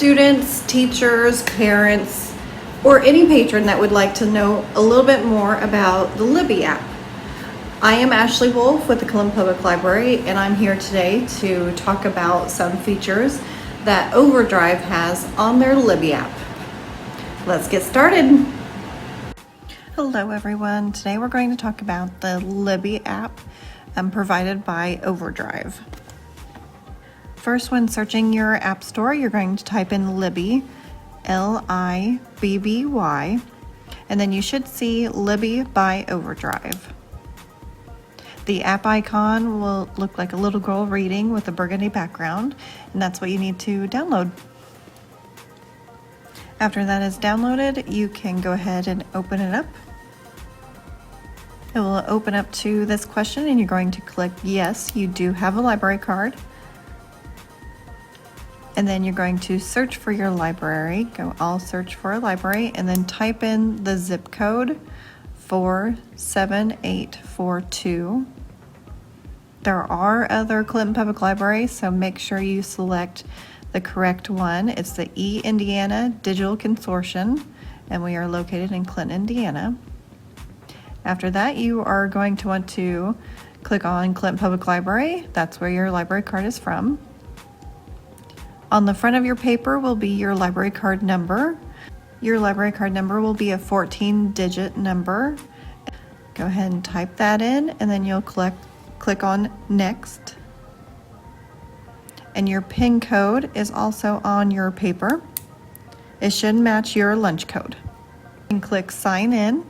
students, teachers, parents, or any patron that would like to know a little bit more about the Libby app. I am Ashley Wolf with the Columbia Public Library, and I'm here today to talk about some features that Overdrive has on their Libby app. Let's get started. Hello everyone. Today we're going to talk about the Libby app provided by Overdrive. First, when searching your app store, you're going to type in Libby, Libby, and then you should see Libby by Overdrive. The app icon will look like a little girl reading with a burgundy background, and that's what you need to download. After that is downloaded, you can go ahead and open it up. It will open up to this question, and you're going to click yes, you do have a library card. And then you're going to search for your library. Go all search for a library, and then type in the zip code 47842. There are other Clinton Public Libraries, so make sure you select the correct one. It's the Indiana Digital Consortium, and we are located in Clinton, Indiana. After that, you are going to want to click on Clinton Public Library. That's where your library card is from. On the front of your paper will be your library card number. Your library card number will be a 14-digit number. Go ahead and type that in, and then you'll click on Next. And your PIN code is also on your paper. It should match your lunch code. And click Sign In.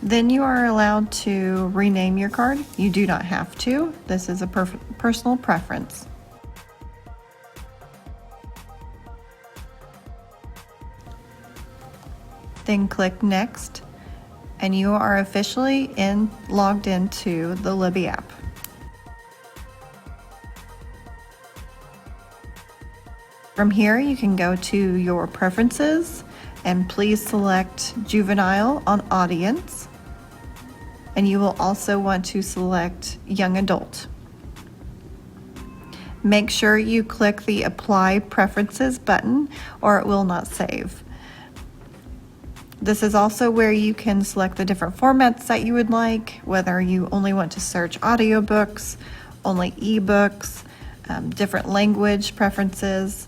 Then you are allowed to rename your card. You do not have to. This is a personal preference. Then click Next, and you are officially logged into the Libby app. From here, you can go to your preferences, and please select Juvenile on Audience. And you will also want to select Young Adult. Make sure you click the Apply Preferences button, or it will not save. This is also where you can select the different formats that you would like, whether you only want to search audiobooks, only ebooks, different language preferences.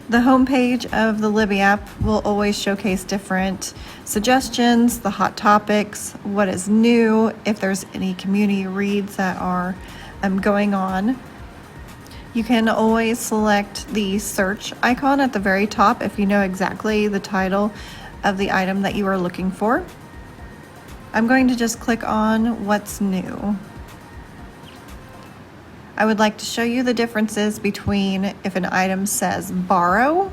The homepage of the Libby app will always showcase different suggestions, the hot topics, what is new, if there's any community reads that are going on. You can always select the search icon at the very top if you know exactly the title of the item that you are looking for. I'm going to just click on What's New. I would like to show you the differences between if an item says borrow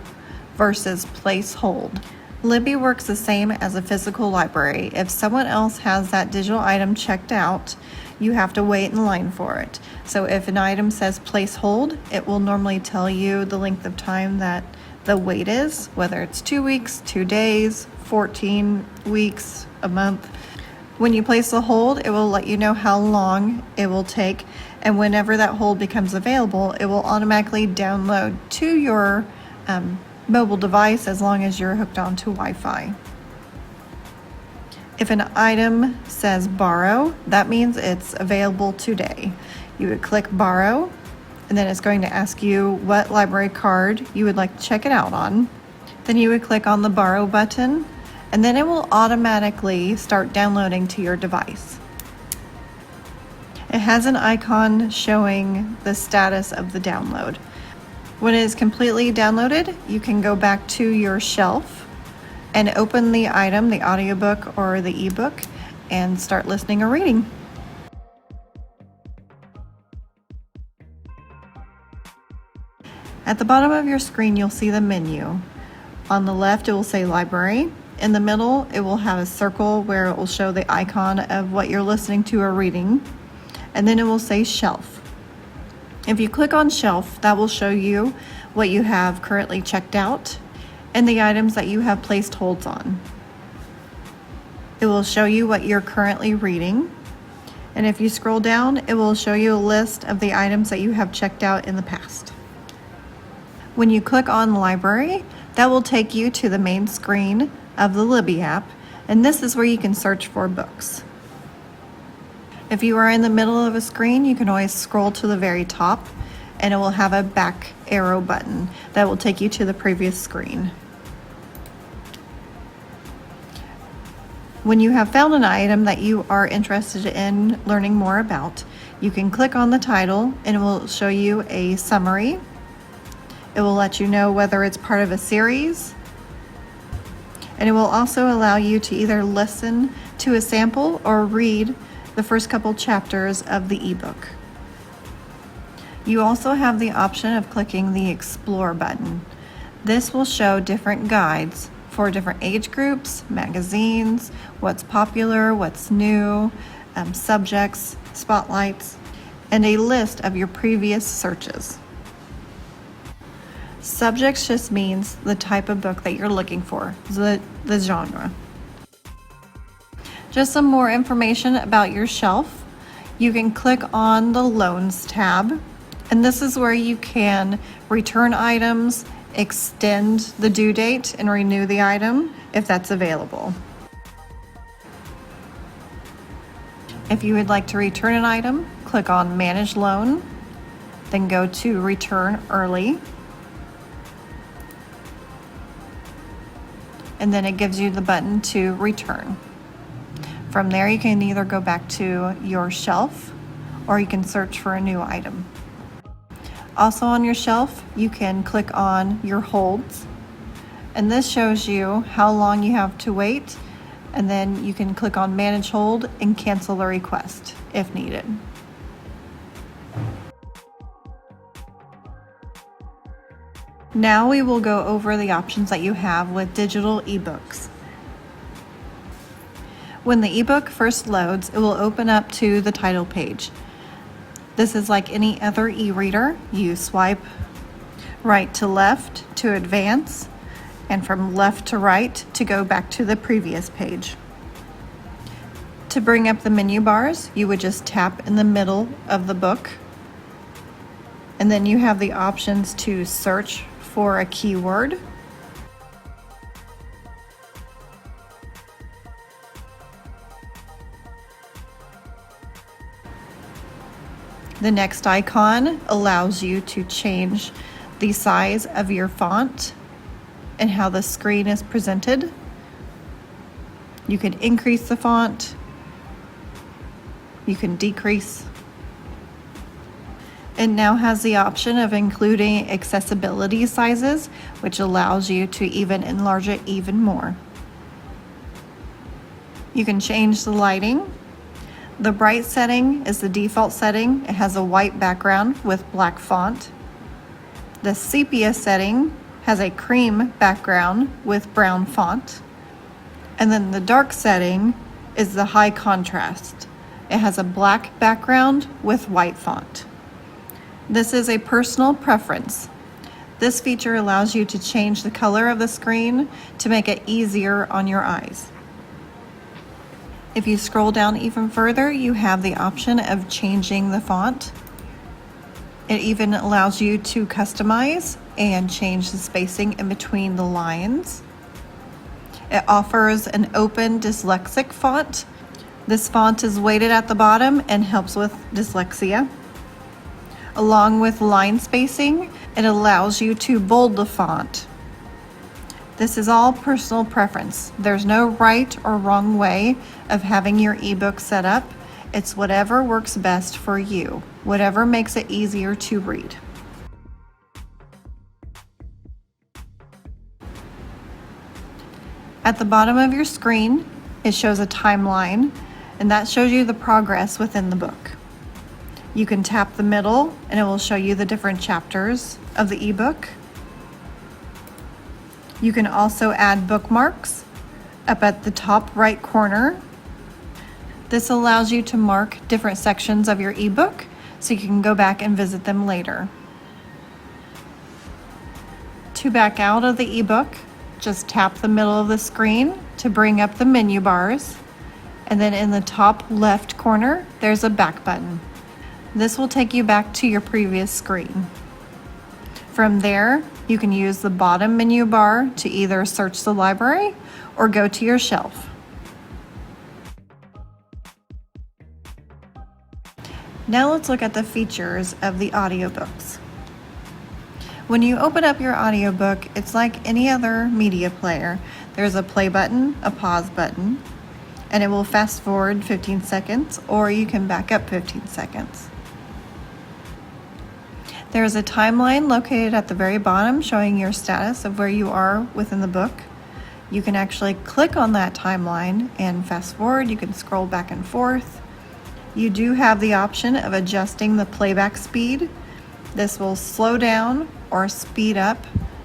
versus place hold. Libby works the same as a physical library. If someone else has that digital item checked out, you have to wait in line for it. So if an item says place hold, it will normally tell you the length of time that the wait is, whether it's 2 weeks, 2 days, 14 weeks, a month. When you place the hold, it will let you know how long it will take, and whenever that hold becomes available, it will automatically download to your mobile device as long as you're hooked onto Wi-Fi. If an item says borrow, that means it's available today. You would click borrow, and then it's going to ask you what library card you would like to check it out on. Then you would click on the borrow button, and then it will automatically start downloading to your device. It has an icon showing the status of the download. When it is completely downloaded, you can go back to your shelf and open the item, the audiobook or the ebook, and start listening or reading. At the bottom of your screen, you'll see the menu. On the left, it will say library. In the middle, it will have a circle where it will show the icon of what you're listening to or reading. And then it will say shelf. If you click on shelf, that will show you what you have currently checked out and the items that you have placed holds on. It will show you what you're currently reading. And if you scroll down, it will show you a list of the items that you have checked out in the past. When you click on Library, that will take you to the main screen of the Libby app, and this is where you can search for books. If you are in the middle of a screen, you can always scroll to the very top, and it will have a back arrow button that will take you to the previous screen. When you have found an item that you are interested in learning more about, you can click on the title and it will show you a summary. It will let you know whether it's part of a series, and it will also allow you to either listen to a sample or read the first couple chapters of the ebook. You also have the option of clicking the Explore button. This will show different guides for different age groups, magazines, what's popular, what's new, subjects, spotlights, and a list of your previous searches. Subjects just means the type of book that you're looking for, the genre. Just some more information about your shelf. You can click on the Loans tab, and this is where you can return items, extend the due date, and renew the item if that's available. If you would like to return an item, click on Manage Loan, then go to Return Early, and then it gives you the button to return. From there, you can either go back to your shelf or you can search for a new item. Also on your shelf, you can click on your holds, and this shows you how long you have to wait, and then you can click on Manage Hold and cancel the request if needed. Now we will go over the options that you have with digital ebooks. When the ebook first loads, it will open up to the title page. This is like any other e-reader. You swipe right to left to advance, and from left to right to go back to the previous page. To bring up the menu bars, you would just tap in the middle of the book, and then you have the options to search for a keyword. The next icon allows you to change the size of your font and how the screen is presented. You can increase the font, you can decrease. It now has the option of including accessibility sizes, which allows you to even enlarge it even more. You can change the lighting. The bright setting is the default setting. It has a white background with black font. The sepia setting has a cream background with brown font. And then the dark setting is the high contrast. It has a black background with white font. This is a personal preference. This feature allows you to change the color of the screen to make it easier on your eyes. If you scroll down even further, you have the option of changing the font. It even allows you to customize and change the spacing in between the lines. It offers an open dyslexic font. This font is weighted at the bottom and helps with dyslexia. Along with line spacing, it allows you to bold the font. This is all personal preference. There's no right or wrong way of having your ebook set up. It's whatever works best for you, whatever makes it easier to read. At the bottom of your screen, it shows a timeline, and that shows you the progress within the book. You can tap the middle, and it will show you the different chapters of the ebook. You can also add bookmarks up at the top right corner. This allows you to mark different sections of your ebook so you can go back and visit them later. To back out of the ebook, just tap the middle of the screen to bring up the menu bars. And then in the top left corner, there's a back button. This will take you back to your previous screen. From there, you can use the bottom menu bar to either search the library or go to your shelf. Now let's look at the features of the audiobooks. When you open up your audiobook, it's like any other media player. There's a play button, a pause button, and it will fast forward 15 seconds, or you can back up 15 seconds. There's a timeline located at the very bottom showing your status of where you are within the book. You can actually click on that timeline and fast forward. You can scroll back and forth. You do have the option of adjusting the playback speed. This will slow down or speed up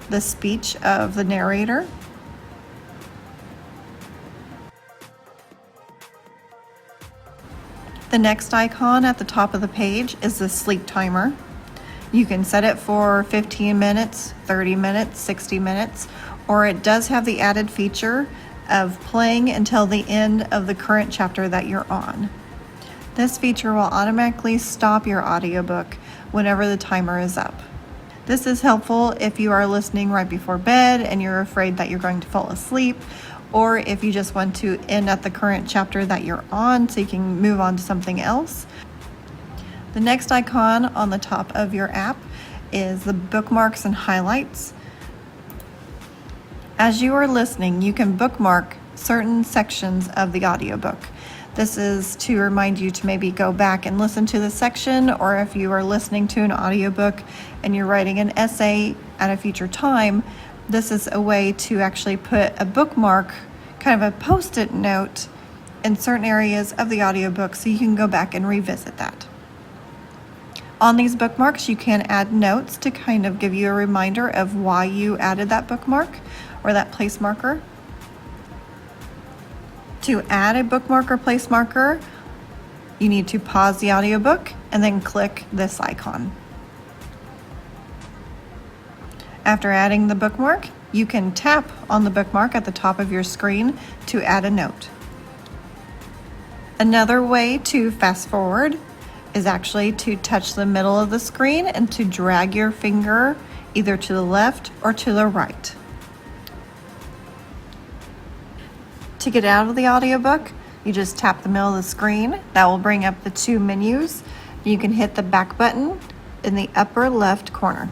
the speech of the narrator. The next icon at the top of the page is the sleep timer. You can set it for 15 minutes, 30 minutes, 60 minutes, or it does have the added feature of playing until the end of the current chapter that you're on. This feature will automatically stop your audiobook whenever the timer is up. This is helpful if you are listening right before bed and you're afraid that you're going to fall asleep, or if you just want to end at the current chapter that you're on so you can move on to something else. The next icon on the top of your app is the bookmarks and highlights. As you are listening, you can bookmark certain sections of the audiobook. This is to remind you to maybe go back and listen to the section, or if you are listening to an audiobook and you're writing an essay at a future time, this is a way to actually put a bookmark, kind of a post-it note, in certain areas of the audiobook so you can go back and revisit that. On these bookmarks, you can add notes to kind of give you a reminder of why you added that bookmark or that place marker. To add a bookmark or place marker, you need to pause the audiobook and then click this icon. After adding the bookmark, you can tap on the bookmark at the top of your screen to add a note. Another way to fast forward is actually to touch the middle of the screen and to drag your finger either to the left or to the right. To get out of the audiobook, you just tap the middle of the screen. That will bring up the two menus. You can hit the back button in the upper left corner.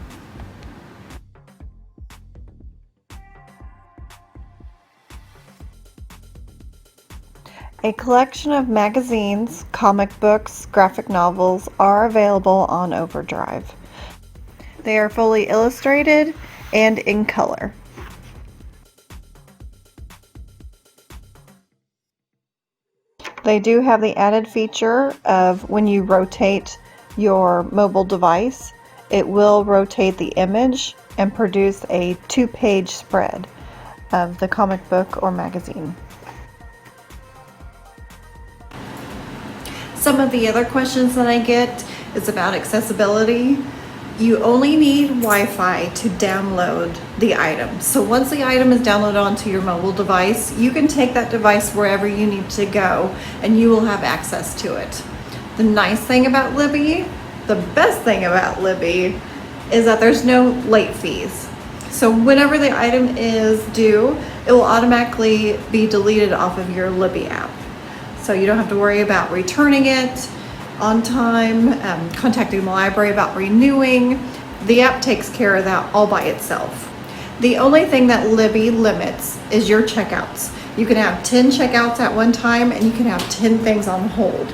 A collection of magazines, comic books, graphic novels are available on Overdrive. They are fully illustrated and in color. They do have the added feature of when you rotate your mobile device, it will rotate the image and produce a 2-page spread of the comic book or magazine. Some of the other questions that I get is about accessibility. You only need Wi-Fi to download the item. So once the item is downloaded onto your mobile device, you can take that device wherever you need to go and you will have access to it. The nice thing about Libby, the best thing about Libby, is that there's no late fees. So whenever the item is due, it will automatically be deleted off of your Libby app. So you don't have to worry about returning it on time, contacting the library about renewing. The app takes care of that all by itself. The only thing that Libby limits is your checkouts. You can have 10 checkouts at one time and you can have 10 things on hold.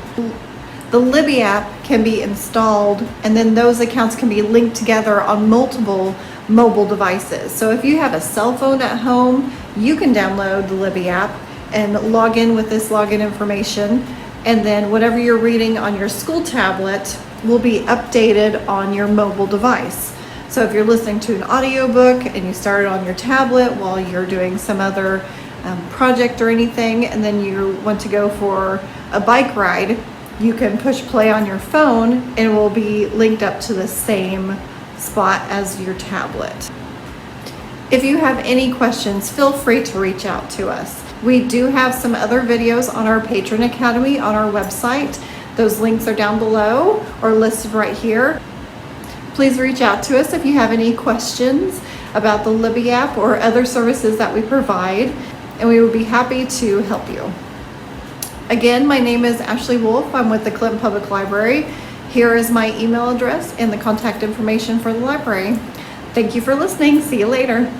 The Libby app can be installed and then those accounts can be linked together on multiple mobile devices. So if you have a cell phone at home, you can download the Libby app and log in with this login information, and then whatever you're reading on your school tablet will be updated on your mobile device. So if you're listening to an audiobook and you start it on your tablet while you're doing some other project or anything, and then you want to go for a bike ride, you can push play on your phone and it will be linked up to the same spot as your tablet. If you have any questions, feel free to reach out to us. We do have some other videos on our Patron Academy on our website. Those links are down below or listed right here. Please reach out to us if you have any questions about the Libby app or other services that we provide, and we would be happy to help you. Again, my name is Ashley Wolf. I'm with the Clinton Public Library. Here is my email address and the contact information for the library. Thank you for listening. See you later.